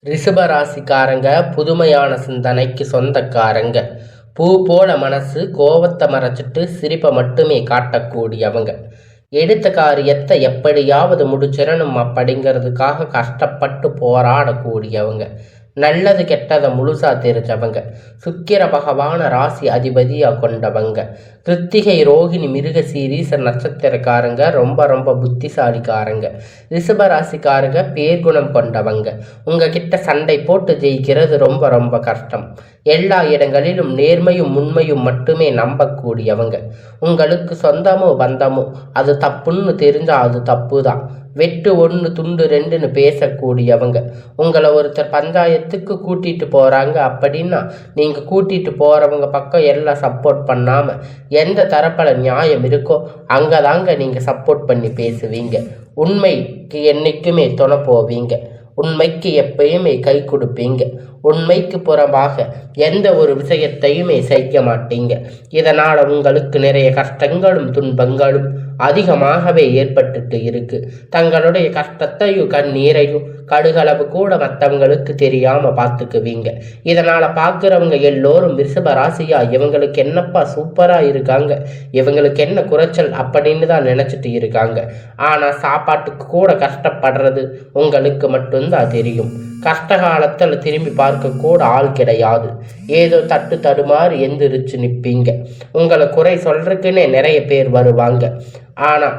ரிஷபராசிக்காரங்க புதுமையான சிந்தனைக்கு சொந்தக்காரங்க. பூ போல மனசு, கோவத்தை மறைச்சிட்டு சிரிப்பை மட்டுமே காட்டக்கூடியவங்க. எடுத்த காரியத்தை எப்படியாவது முடிச்சிடணும் அப்படிங்கிறதுக்காக கஷ்டப்பட்டு போராடக்கூடியவங்க. நல்லது கெட்டதை முழுசா தெரிஞ்சவங்க. சுக்கிர பகவான ராசி அதிபதியா கொண்டவங்க. கிருத்திகை, ரோகிணி, மிருக சீரீச நட்சத்திரக்காரங்க ரொம்ப ரொம்ப புத்திசாலிக்காரங்க. ரிஷப ராசிக்காரங்க பேர்குணம் கொண்டவங்க. உங்ககிட்ட சண்டை போட்டு ஜெயிக்கிறது ரொம்ப ரொம்ப கஷ்டம். எல்லா இடங்களிலும் நேர்மையும் உண்மையும் மட்டுமே நம்பக்கூடியவங்க. உங்களுக்கு சொந்தமோ பந்தமோ அது தப்புன்னு தெரிஞ்சா அது தப்பு தான். வெட்டு ஒன்று துண்டு ரெண்டுன்னு பேசக்கூடியவங்க. உங்களை ஒருத்தர் பஞ்சாயத்துக்கு கூட்டிட்டு போறாங்க அப்படின்னா நீங்க கூட்டிட்டு போறவங்க பக்கம் எல்லாம் சப்போர்ட் பண்ணாம எந்த தரப்புல நியாயம் இருக்கோ அங்கதாங்க நீங்க சப்போர்ட் பண்ணி பேசுவீங்க. உண்மைக்கு என்னைக்குமே துணை போவீங்க. உண்மைக்கு எப்பயுமே கை கொடுப்பீங்க. உண்மைக்கு புறம்பாக எந்த ஒரு விஷயத்தையுமே செய்ய மாட்டீங்க. இதனால் உங்களுக்கு நிறைய கஷ்டங்களும் துன்பங்களும் அதிகமாகவே ஏற்பட்டுட்டு இருக்கு. தங்களுடைய கஷ்டத்தையும் கண்ணீரையும் கடுகளவு கூட மற்றவங்களுக்கு தெரியாம பார்த்துக்குவீங்க. இதனால பார்க்குறவங்க எல்லோரும் ரிஷப ராசியா இவங்களுக்கு என்னப்பா சூப்பரா இருக்காங்க, இவங்களுக்கு என்ன குறைச்சல் அப்படின்னு தான் நினைச்சிட்டு இருக்காங்க. ஆனா சாப்பாட்டுக்கு கூட கஷ்டப்படுறது உங்களுக்கு மட்டும்தான் தெரியும். கஷ்ட காலத்தில் திரும்பி பார்க்க கூட ஆள் கிடையாது. ஏதோ தட்டு தடுமாறு எந்திரிச்சு நிற்பீங்க. உங்களை குறை சொல்றதுக்குன்னே நிறைய பேர் வருவாங்க. ஆனா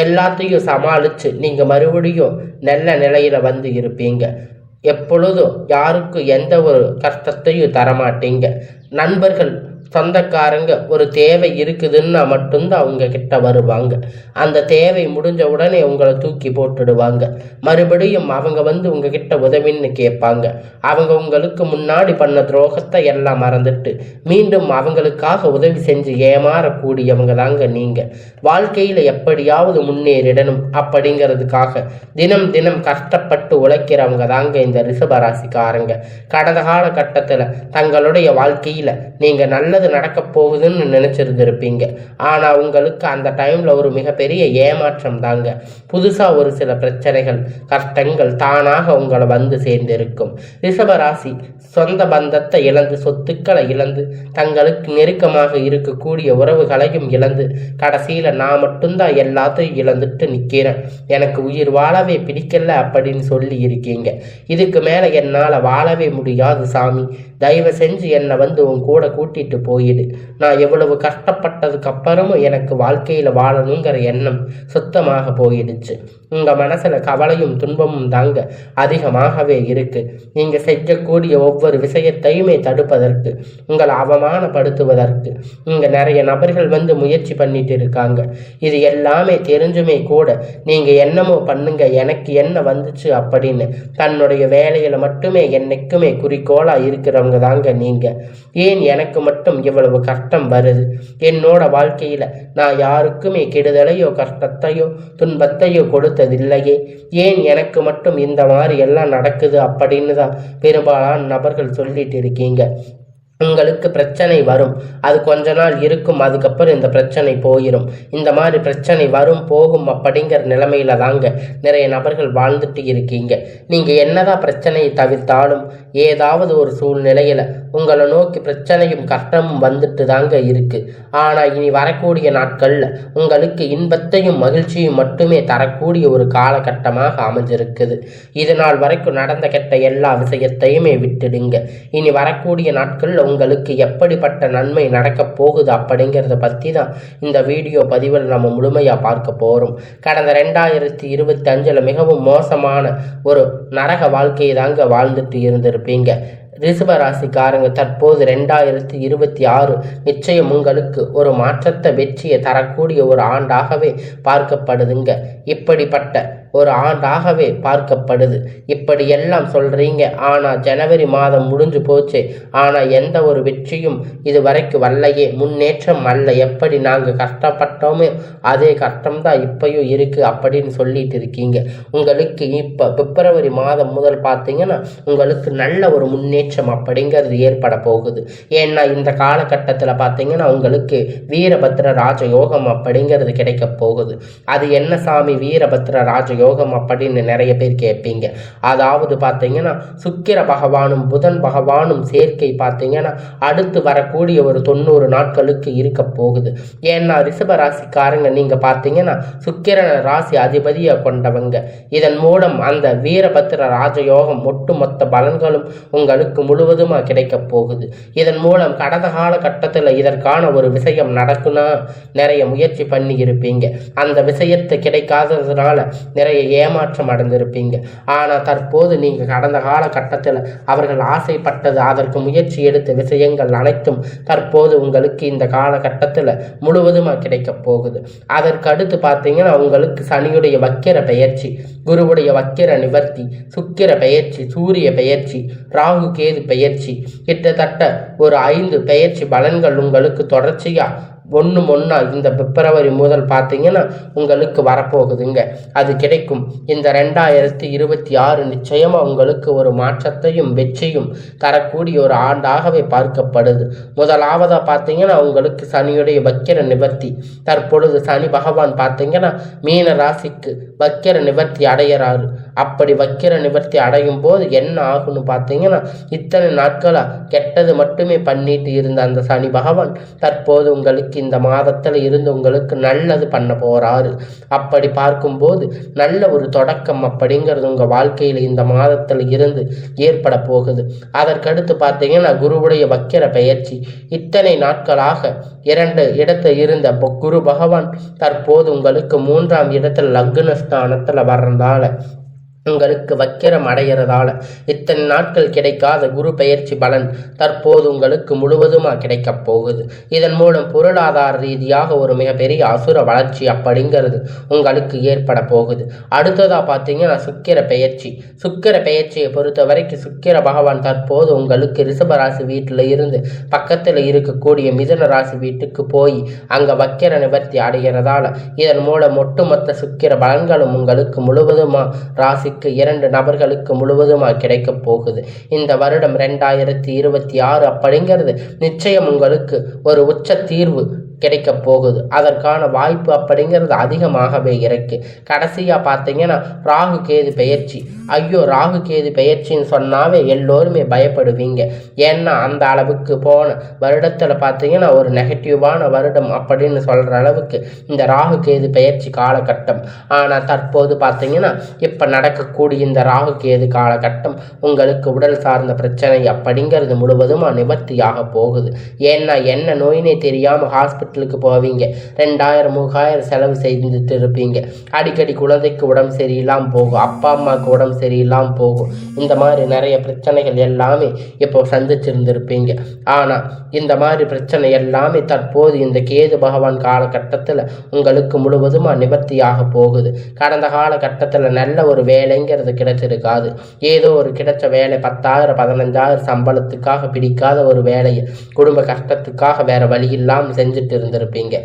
எல்லாத்தையும் சமாளிச்சு நீங்க மறுபடியும் நல்ல நிலையில வந்து இருப்பீங்க. எப்பொழுதும் யாருக்கும் எந்த ஒரு கஷ்டத்தையும் தரமாட்டீங்க. நண்பர்கள், சொந்தக்காரங்க ஒரு தேவை இருக்குதுன்னா மட்டும்தான் அவங்க கிட்ட வருவாங்க. அந்த தேவை முடிஞ்ச உடனே உங்களை தூக்கி போட்டுடுவாங்க. மறுபடியும் அவங்க வந்து உங்ககிட்ட உதவின்னு கேட்பாங்க. அவங்க உங்களுக்கு முன்னாடி பண்ண துரோகத்தை எல்லாம் மறந்துட்டு மீண்டும் அவங்களுக்காக உதவி செஞ்சு ஏமாறக்கூடியவங்க தாங்க நீங்க. வாழ்க்கையில எப்படியாவது முன்னேறிடணும் அப்படிங்கிறதுக்காக தினம் தினம் கஷ்டப்பட்டு உழைக்கிறவங்க தாங்க இந்த ரிஷபராசிக்காரங்க. கடந்த காலகட்டத்துல தங்களுடைய வாழ்க்கையில நீங்க நல்லது நடக்க போகுதுன்னு நினைச்சிருந்திருப்பீங்க. ஆனா உங்களுக்கு அந்த டைம்ல ஒரு மிகப்பெரிய ஏமாற்றம் தாங்க. புதுசா ஒரு சில பிரச்சனைகள், கஷ்டங்கள் தானாக உங்களை வந்து சேர்ந்திருக்கும். ரிஷபராசி சொந்த பந்தத்தை இழந்து, சொத்துக்களை இழந்து, தங்களுக்கு நெருக்கமாக இருக்கக்கூடிய உறவுகளையும் இழந்து, கடைசியில நான் மட்டும்தான் எல்லாத்தையும் இழந்துட்டு நிக்கிறேன், எனக்கு உயிர் வாழவே பிடிக்கல அப்படின்னு சொல்லி இருக்கீங்க. இதுக்கு மேல என்னால வாழவே முடியாது சாமி, தயவு செஞ்சு என்னை வந்து உன் கூட கூட்டிட்டு போயிடு. நான் எவ்வளவு கஷ்டப்பட்டதுக்கு அப்புறமும் எனக்கு வாழ்க்கையில வாழணுங்கிற எண்ணம் சுத்தமாக போயிடுச்சு. உங்க மனசுல கவலையும் துன்பமும் தாங்க அதிகமாகவே இருக்கு. நீங்க செய்யக்கூடிய ஒவ்வொரு விஷயத்தையுமே தடுப்பதற்கு, உங்களை அவமானப்படுத்துவதற்கு இங்க நிறைய நபர்கள் வந்து முயற்சி பண்ணிட்டு இருக்காங்க. இது எல்லாமே தெரிஞ்சுமே கூட நீங்க என்னமோ பண்ணுங்க, எனக்கு என்ன வந்துச்சு அப்படின்னு தன்னுடைய வேலையில மட்டுமே என்னைக்குமே குறிக்கோளா இருக்கிறவங்க தாங்க நீங்க. ஏன் எனக்கு மட்டும் இவ்வளவு கஷ்டம் வருது? என்னோட வாழ்க்கையில நான் யாருக்குமே கெடுதலையோ கஷ்டத்தையோ துன்பத்தையோ கொடுத்ததில்லையே, ஏன் எனக்கு மட்டும் இந்த மாதிரி எல்லாம் நடக்குது அப்படின்னு தான் பெரும்பாலான நபர்கள் சொல்லிட்டு இருக்கீங்க. உங்களுக்கு பிரச்சனை வரும், அது கொஞ்ச நாள் இருக்கும், அதுக்கப்புறம் இந்த பிரச்சனை போயிடும். இந்த மாதிரி பிரச்சனை வரும் போகும் அப்படிங்கிற நிலைமையில தாங்க நிறைய நபர்கள் வாழ்ந்துட்டு இருக்கீங்க. நீங்க என்னதான் பிரச்சனையை தவிர்த்தாலும் ஏதாவது ஒரு சூழ்நிலையில உங்களை நோக்கி பிரச்சனையும் கஷ்டமும் வந்துட்டு தாங்க இருக்கு. ஆனா இனி வரக்கூடிய நாட்கள்ல உங்களுக்கு இன்பத்தையும் மகிழ்ச்சியும் மட்டுமே தரக்கூடிய ஒரு காலகட்டமாக அமைஞ்சிருக்குது. இது நாள் வரைக்கும் நடந்த கெட்ட எல்லா விஷயத்தையுமே விட்டுடுங்க. இனி வரக்கூடிய நாட்கள்ல உங்களுக்கு எப்படிப்பட்ட நன்மை நடக்க போகுது அப்படிங்கிறத பற்றி தான் இந்த வீடியோ பதிவில் நம்ம முழுமையாக பார்க்க போகிறோம். கடந்த 2025 மிகவும் மோசமான ஒரு நரக வாழ்க்கையை தாங்க வாழ்ந்துட்டு இருந்திருப்பீங்க. ரிஷபராசிக்காரங்க தற்போது 2026 நிச்சயம் உங்களுக்கு ஒரு மாற்றத்தை, வெற்றியை தரக்கூடிய ஒரு ஆண்டாகவே பார்க்கப்படுதுங்க. இப்படிப்பட்ட ஒரு ஆண்டாகவே பார்க்கப்படுது. இப்படி எல்லாம் சொல்றீங்க, ஆனா ஜனவரி மாதம் முடிஞ்சு போச்சு, ஆனா எந்த ஒரு வெற்றியும் இது வரைக்கும் வரலையே, முன்னேற்றம் அல்ல. எப்படி நாங்க கஷ்டப்பட்டோமே அதே கஷ்டம்தான் இப்பயும் இருக்கு அப்படின்னு சொல்லிட்டு இருக்கீங்க. உங்களுக்கு இப்ப பிப்ரவரி மாதம் முதல் பார்த்தீங்கன்னா உங்களுக்கு நல்ல ஒரு முன்னேற்றம் முன்னேற்றம் அப்படிங்கிறது ஏற்பட போகுது. ஏன்னா இந்த காலகட்டத்தில் பார்த்தீங்கன்னா உங்களுக்கு வீரபத்ர ராஜயோகம் அப்படிங்கிறது கிடைக்க போகுது. அது என்ன சாமி வீரபத்ர ராஜயோகம் அப்படின்னு நிறைய பேர் கேட்பீங்க. அதாவது பார்த்தீங்கன்னா சுக்கிர பகவானும் புதன் பகவானும் சேர்க்கை பார்த்தீங்கன்னா அடுத்து வரக்கூடிய ஒரு 90 நாட்களுக்கு இருக்க போகுது. ஏன்னா ரிஷப ராசிக்காரங்க நீங்க பார்த்தீங்கன்னா சுக்கிரன ராசி அதிபதியை கொண்டவங்க. இதன் மூலம் அந்த வீரபத்ர ராஜயோகம் ஒட்டுமொத்த பலன்களும் உங்களுக்கு முழுவதுமா கிடைக்க போகுது. இதன் மூலம் கடந்த கால கட்டத்தில் இதற்கான ஒரு விஷயம் நடக்குன்னா நிறைய முயற்சி பண்ணி இருப்பீங்க. அந்த விஷயத்தை கிடைக்காததுனால நிறைய ஏமாற்றம் அடைந்திருப்பீங்க. ஆனால் தற்போது நீங்க கடந்த கால கட்டத்தில் அவர்கள் ஆசைப்பட்டது அதற்கு முயற்சி எடுத்த விஷயங்கள் அனைத்தும் தற்போது உங்களுக்கு இந்த காலகட்டத்தில் முழுவதுமாக கிடைக்க போகுது. அதற்கு அடுத்து பார்த்தீங்கன்னா உங்களுக்கு சனியுடைய வக்கிர பெயர்ச்சி, குருவுடைய வக்கிர நிவர்த்தி, சுக்கிர பெயர்ச்சி, சூரிய பெயர்ச்சி, ராகு கேது பெயர்ச்சி, கிட்டத்தட்ட ஒரு 5 பெயர்ச்சி பலன்கள் உங்களுக்கு தொடர்ச்சியா ஒன்றா இந்த பிப்ரவரி முதல் பார்த்தீங்கன்னா உங்களுக்கு வரப்போகுதுங்க. அது கிடைக்கும். இந்த 2026 நிச்சயமாக உங்களுக்கு ஒரு மாற்றத்தையும் வெற்றியும் தரக்கூடிய ஒரு ஆண்டாகவே பார்க்கப்படுது. முதலாவதாக பார்த்தீங்கன்னா உங்களுக்கு சனியுடைய வக்கிர நிவர்த்தி. தற்பொழுது சனி பகவான் பார்த்தீங்கன்னா மீன ராசிக்கு வக்கிர நிவர்த்தி அடையிறாரு. அப்படி வக்கிர நிவர்த்தி அடையும் போது என்ன ஆகும்னு பார்த்தீங்கன்னா இத்தனை நாட்களாக கெட்டது மட்டுமே பண்ணிட்டு இருந்த அந்த சனி பகவான் தற்போது உங்களுக்கு இந்த மாதத்தில் இருந்து உங்களுக்கு நல்லது பண்ண போறாரு. அப்படி பார்க்கும்போது நல்ல ஒரு தொடக்கம் அப்படிங்கிறது உங்க வாழ்க்கையில் இந்த மாதத்தில் இருந்து ஏற்பட போகுது. அதற்கடுத்து பார்த்தீங்கன்னா குருவுடைய வக்கிர பெயர்ச்சி. இத்தனை நாட்களாக 2 இடத்தில் இருந்த குரு பகவான் தற்போது உங்களுக்கு 3ஆம் இடத்துல லக்னஸ்தானத்தில் வர்றதால உங்களுக்கு வக்கிரம் அடைகிறதால இத்தனை நாட்கள் கிடைக்காத குரு பெயர்ச்சி பலன் தற்போது உங்களுக்கு முழுவதுமாக கிடைக்க போகுது. இதன் மூலம் பொருளாதார ரீதியாக ஒரு மிகப்பெரிய அசுர வளர்ச்சி அப்படிங்கிறது உங்களுக்கு ஏற்பட போகுது. அடுத்ததாக பார்த்தீங்கன்னா சுக்கிர பெயர்ச்சி. சுக்கிர பெயர்ச்சியை பொறுத்த வரைக்கும் சுக்கிர பகவான் தற்போது உங்களுக்கு ரிஷபராசி வீட்டில் இருந்து பக்கத்தில் இருக்கக்கூடிய மிதுன ராசி வீட்டுக்கு போய் அங்கே வக்கிர நிவர்த்தி அடைகிறதால இதன் மூலம் ஒட்டுமொத்த சுக்கிர பலன்களும் உங்களுக்கு முழுவதுமாக ராசி 2 நபர்களுக்கு முழுவதுமாக கிடைக்க போகுது. இந்த வருடம் 2026 அப்படிங்கிறது நிச்சயம் உங்களுக்கு ஒரு உச்ச தீர்வு கிடைக்க போகுது. அதற்கான வாய்ப்பு அப்படிங்கிறது அதிகமாகவே இருக்கு. கடைசியாக பார்த்தீங்கன்னா ராகு கேது பெயர்ச்சி. ஐயோ ராகு கேது பெயர்ச்சின்னு சொன்னாவே எல்லோருமே பயப்படுவீங்க. ஏன்னா அந்த அளவுக்கு போன வருடத்தில் பார்த்தீங்கன்னா ஒரு நெகட்டிவான வருடம் அப்படின்னு சொல்கிற அளவுக்கு இந்த ராகு கேது பெயர்ச்சி காலகட்டம். ஆனால் தற்போது பார்த்தீங்கன்னா இப்போ நடக்கக்கூடிய இந்த ராகு கேது காலகட்டம் உங்களுக்கு உடல் சார்ந்த பிரச்சனை அப்படிங்கிறது முழுவதுமாக நிவர்த்தியாக போகுது. ஏன்னா என்ன நோயினே தெரியாமல் ஹாஸ்பிட்டலுக்கு போவீங்க. 2000-3000 செலவு செய்துட்டு இருப்பீங்க. அடிக்கடி குழந்தைக்கு உடம்பு சரியில்லாமல் போகும், அப்பா அம்மாவுக்கு உடம்பு சரியில்லாமல் போகும். இந்த மாதிரி நிறைய பிரச்சனைகள் எல்லாமே இப்போ சந்திச்சிருந்திருப்பீங்க. ஆனால் இந்த மாதிரி பிரச்சனை எல்லாமே தற்போது இந்த கேது பகவான் காலகட்டத்தில் உங்களுக்கு முழுவதுமாக நிவர்த்தியாக போகுது. கடந்த காலகட்டத்தில் நல்ல ஒரு வேலைங்கிறது கிடைச்சிருக்காது. ஏதோ ஒரு கிடைச்ச வேலை 10,000-15,000 சம்பளத்துக்காக பிடிக்காத ஒரு வேலையை குடும்ப கஷ்டத்துக்காக வேற வழி இல்லாமல் செஞ்சுட்டு இருந்திருப்பீங்க.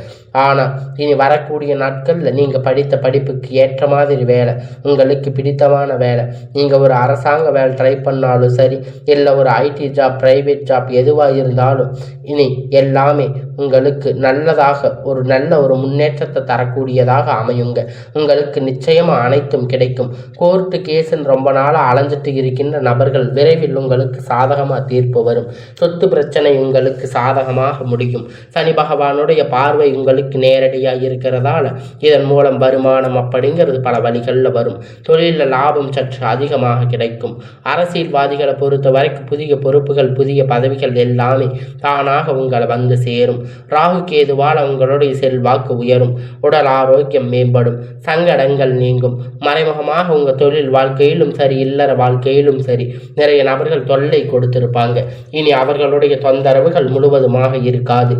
ஆனால் இனி வரக்கூடிய நாட்களில் நீங்கள் படித்த படிப்புக்கு ஏற்ற மாதிரி வேலை, உங்களுக்கு பிடித்தமான வேலை, நீங்கள் ஒரு அரசாங்க வேலை ட்ரை பண்ணாலும் சரி, இல்லை ஒரு ஐடி ஜாப், பிரைவேட் ஜாப் எதுவாக இருந்தாலும் இனி எல்லாமே உங்களுக்கு நல்லதாக நல்ல ஒரு முன்னேற்றத்தை தரக்கூடியதாக அமையுங்க. உங்களுக்கு நிச்சயமாக அனைத்தும் கிடைக்கும். கோர்ட்டு கேஸுன்னு ரொம்ப நாளாக அலைஞ்சிட்டு இருக்கின்ற நபர்கள் விரைவில் உங்களுக்கு சாதகமாக தீர்ப்பு வரும். சொத்து பிரச்சனை உங்களுக்கு சாதகமாக முடியும். சனி பகவானுடைய பார்வை உங்களுக்கு நேரடியாக இருக்கிறதால இதன் மூலம் வருமானம் அப்படிங்கிறது பல வழிகளில் வரும். தொழிலில் லாபம் சற்று அதிகமாக கிடைக்கும். அரசியல்வாதிகளை பொறுத்த வரைக்கும் புதிய பொறுப்புகள், புதிய பதவிகள் எல்லாமே தானாக உங்களை வந்து சேரும். ராகு கேதுவால் உங்களுடைய செல்வாக்கு உயரும். உடல் ஆரோக்கியம் மேம்படும். சங்கடங்கள் நீங்கும். மறைமுகமாக உங்கள் தொழில் வாழ்க்கையிலும் சரி, இல்லற வாழ்க்கையிலும் சரி நிறைய நபர்கள் தொல்லை கொடுத்திருப்பாங்க. இனி அவர்களுடைய தொந்தரவுகள் முழுவதுமாக இருக்காது.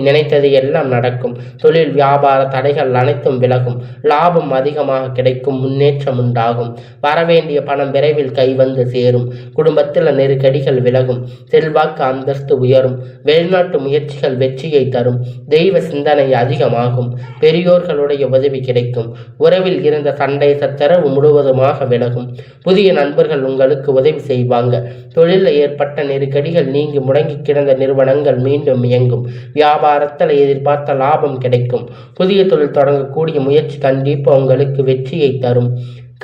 நினைத்ததை நினைத்தது எல்லாம் நடக்கும். தொழில் வியாபார தடைகள் அனைத்தும் விலகும். லாபம் அதிகமாக கிடைக்கும். முன்னேற்றம் உண்டாகும். வரவேண்டிய பணம் விரைவில் கை வந்து சேரும். குடும்பத்தில் நெருக்கடிகள் விலகும். செல்வாக்கு அந்தஸ்து உயரும். வெளிநாட்டு முயற்சிகள் வெற்றியை தரும். தெய்வ சிந்தனை அதிகமாகும். பெரியோர்களுடைய உதவி கிடைக்கும். உறவில் இருந்த சண்டை சச்சரவு முழுவதுமாக விலகும். புதிய நண்பர்கள் உங்களுக்கு உதவி செய்வாங்க. தொழிலில் ஏற்பட்ட நெருக்கடிகள் நீங்கி முடங்கி கிடந்த நிறுவனங்கள் மீண்டும் இயங்கும். வியாபாரத்தில் எதிர்பார்த்த லாபம் கிடைக்கும். புதிய தொழில் தொடங்கக்கூடிய முயற்சி கண்டிப்பாக உங்களுக்கு வெற்றியை தரும்.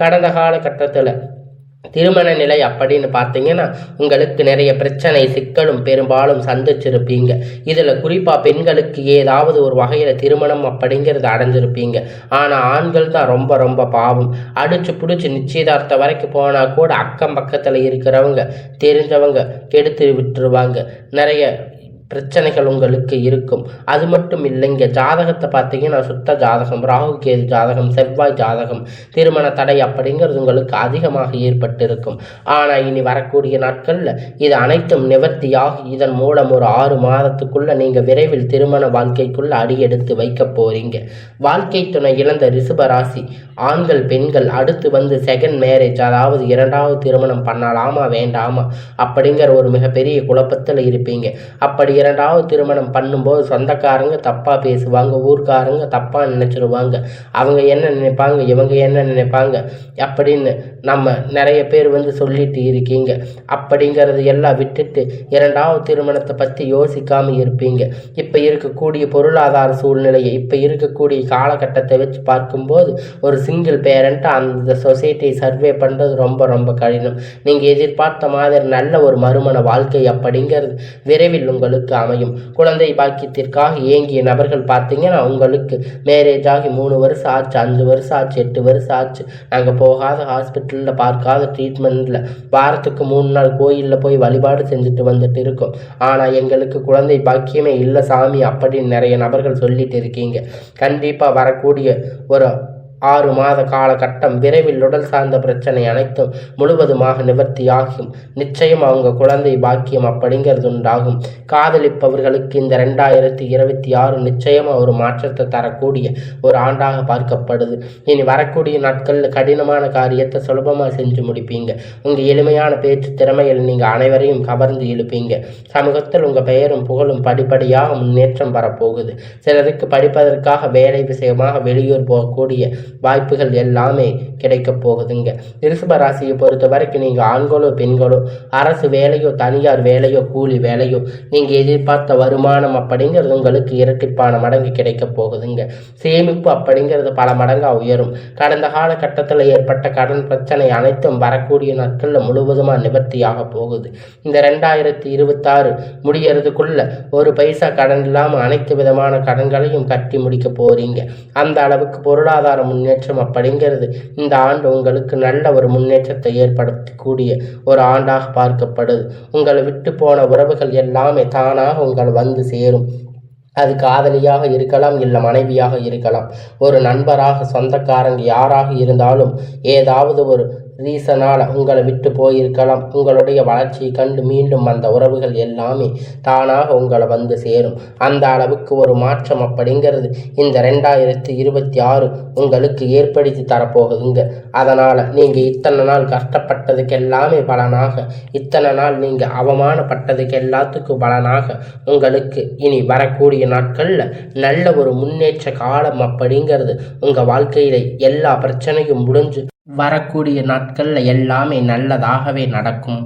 கடந்த காலகட்டத்தில் திருமண நிலை அப்படின்னு பார்த்தீங்கன்னா உங்களுக்கு நிறைய பிரச்சனை சிக்கலும் பெரும்பாலும் சந்திச்சிருப்பீங்க. இதில் குறிப்பாக பெண்களுக்கு ஏதாவது ஒரு வகையில் திருமணம் அப்படிங்கிறது அடைஞ்சிருப்பீங்க. ஆனால் ஆண்கள் தான் ரொம்ப ரொம்ப பாவம். அடிச்சு பிடிச்சி நிச்சயதார்த்தம் வரைக்கும் போனால் கூட அக்கம் பக்கத்தில் இருக்கிறவங்க தெரிஞ்சவங்க கெடுத்து விட்டுருவாங்க. நிறைய பிரச்சனைகள் உங்களுக்கு இருக்கும். அது மட்டும் இல்லைங்க, ஜாதகத்தை பார்த்தீங்கன்னா சுத்த ஜாதகம், ராகு கேது ஜாதகம், செவ்வாய் ஜாதகம், திருமண தடை அப்படிங்கிறது உங்களுக்கு அதிகமாக ஏற்பட்டிருக்கும். ஆனால் இனி வரக்கூடிய நாட்களில் இது அனைத்தும் நிவர்த்தியாகி இதன் மூலம் ஒரு 6 மாதத்துக்குள்ள நீங்கள் விரைவில் திருமண வாழ்க்கைக்குள்ள அடியெடுத்து வைக்க போறீங்க. வாழ்க்கை துணை இழந்த ரிஷபராசி ஆண்கள் பெண்கள் அடுத்து வந்து செகண்ட் மேரேஜ், அதாவது 2வது திருமணம் பண்ணலாமா வேண்டாமா அப்படிங்கிற ஒரு மிகப்பெரிய குழப்பத்தில் இருப்பீங்க. அப்படி 2வது திருமணம் பண்ணும்போது சொந்தக்காரங்க தப்பாக பேசுவாங்க, ஊர்க்காரங்க தப்பாக நினச்சிருவாங்க. அவங்க என்ன நினைப்பாங்க, இவங்க என்ன நினைப்பாங்க அப்படின்னு நம்ம நிறைய பேர் வந்து சொல்லிட்டு இருக்கீங்க. அப்படிங்கிறது எல்லாம் விட்டுட்டு 2வது திருமணத்தை பற்றி யோசிக்காமல் இருப்பீங்க. இப்போ இருக்கக்கூடிய பொருளாதார சூழ்நிலையை, இப்போ இருக்கக்கூடிய காலகட்டத்தை வச்சு பார்க்கும்போது ஒரு சிங்கிள் பேரண்ட்டாக அந்த சொசைட்டியை சர்வே பண்ணுறது ரொம்ப ரொம்ப கடினம். நீங்கள் எதிர்பார்த்த மாதிரி நல்ல ஒரு மறுமண வாழ்க்கை அப்படிங்கிறது விரைவில் உங்களுக்கு அமையும். குழந்தை பாக்கியத்திற்காக ஏங்கிய நபர்கள் பார்த்தீங்கன்னா உங்களுக்கு மேரேஜ் ஆகி 3 வருஷம் ஆச்சு, 5 வருஷம் ஆச்சு, 8 வருஷம் ஆச்சு. நாங்கள் போகாத ஹாஸ்பிட்டலில் பார்க்காத ட்ரீட்மெண்ட்டில் வாரத்துக்கு 3 நாள் கோயிலில் போய் வழிபாடு செஞ்சுட்டு வந்துட்டு இருக்கோம். ஆனால் எங்களுக்கு குழந்தை பாக்கியமே இல்லை சாமி அப்படின்னு நிறைய நபர்கள் சொல்லிட்டு இருக்கீங்க. கண்டிப்பாக வரக்கூடிய ஒரு 6 மாத காலகட்டம் விரைவில் உடல் சார்ந்த பிரச்சனை அனைத்தும் முழுவதுமாக நிவர்த்தியாகும். நிச்சயம் அவங்க குழந்தை பாக்கியம் அப்படிங்கிறது உண்டாகும். காதலிப்பவர்களுக்கு இந்த 2026 நிச்சயமாக ஒரு மாற்றத்தை தரக்கூடிய ஒரு ஆண்டாக பார்க்கப்படுது. இனி வரக்கூடிய நாட்களில் கடினமான காரியத்தை சுலபமாக செஞ்சு முடிப்பீங்க. உங்கள் எளிமையான பேச்சு திறமையில் நீங்கள் அனைவரையும் கவர்ந்து இழுப்பீங்க. சமூகத்தில் உங்கள் பெயரும் புகழும் படிப்படியாக முன்னேற்றம் வரப்போகுது. சிலருக்கு படிப்பதற்காக வேலை விஷயமாக வெளியூர் போகக்கூடிய வாய்ப்புகள் எல்லாமே கிடைக்க போகுதுங்க. ரிஷப ராசியை பொறுத்த வரைக்கும் நீங்கள் ஆண்களோ பெண்களோ, அரசு வேலையோ தனியார் வேலையோ கூலி வேலையோ, நீங்கள் எதிர்பார்த்த வருமானம் அப்படிங்கிறது உங்களுக்கு இரட்டிப்பான மடங்கு கிடைக்க போகுதுங்க. சேமிப்பு அப்படிங்கிறது பல மடங்காக உயரும். கடந்த காலகட்டத்தில் ஏற்பட்ட கடன் பிரச்சனை அனைத்தும் வரக்கூடிய நாட்களில் முழுவதுமாக நிவர்த்தியாக போகுது. இந்த 2026 முடியறதுக்குள்ள ஒரு பைசா கடன் இல்லாமல் அனைத்து விதமான கடன்களையும் கட்டி முடிக்க போறீங்க. அந்த அளவுக்கு பொருளாதார முன்னேற்றம் அப்படிங்கிறது இந்த ஆண்டு உங்களுக்கு நல்ல ஒரு முன்னேற்றத்தை ஏற்படுத்தக்கூடிய ஒரு ஆண்டாக பார்க்கப்படுது. உங்களை விட்டு போன உறவுகள் எல்லாமே தானாக உங்களை வந்து சேரும். அது காதலியாக இருக்கலாம், இல்லை மனைவியாக இருக்கலாம், ஒரு நண்பராக, சொந்தக்காரங்க யாராக இருந்தாலும் ஏதாவது ஒரு ரீசனால் உங்களை விட்டு போயிருக்கலாம். உங்களுடைய வளர்ச்சியை கண்டு மீண்டும் அந்த உறவுகள் எல்லாமே தானாக உங்களை வந்து சேரும். அந்த அளவுக்கு ஒரு மாற்றம் அப்படிங்கிறது இந்த 2026 உங்களுக்கு ஏற்படுத்தி தரப்போகுதுங்க. அதனால் நீங்கள் இத்தனை நாள் கஷ்டப்பட்டதுக்கு எல்லாமே பலனாக, இத்தனை நாள் நீங்கள் அவமானப்பட்டதுக்கு எல்லாத்துக்கும் பலனாக உங்களுக்கு இனி வரக்கூடிய நாட்களில் நல்ல ஒரு முன்னேற்ற காலம் அப்படிங்கிறது உங்கள் வாழ்க்கையில் எல்லா பிரச்சனையும் முடிஞ்சு வரக்கூடிய நாட்களில் எல்லாமே நல்லதாகவே நடக்கும்.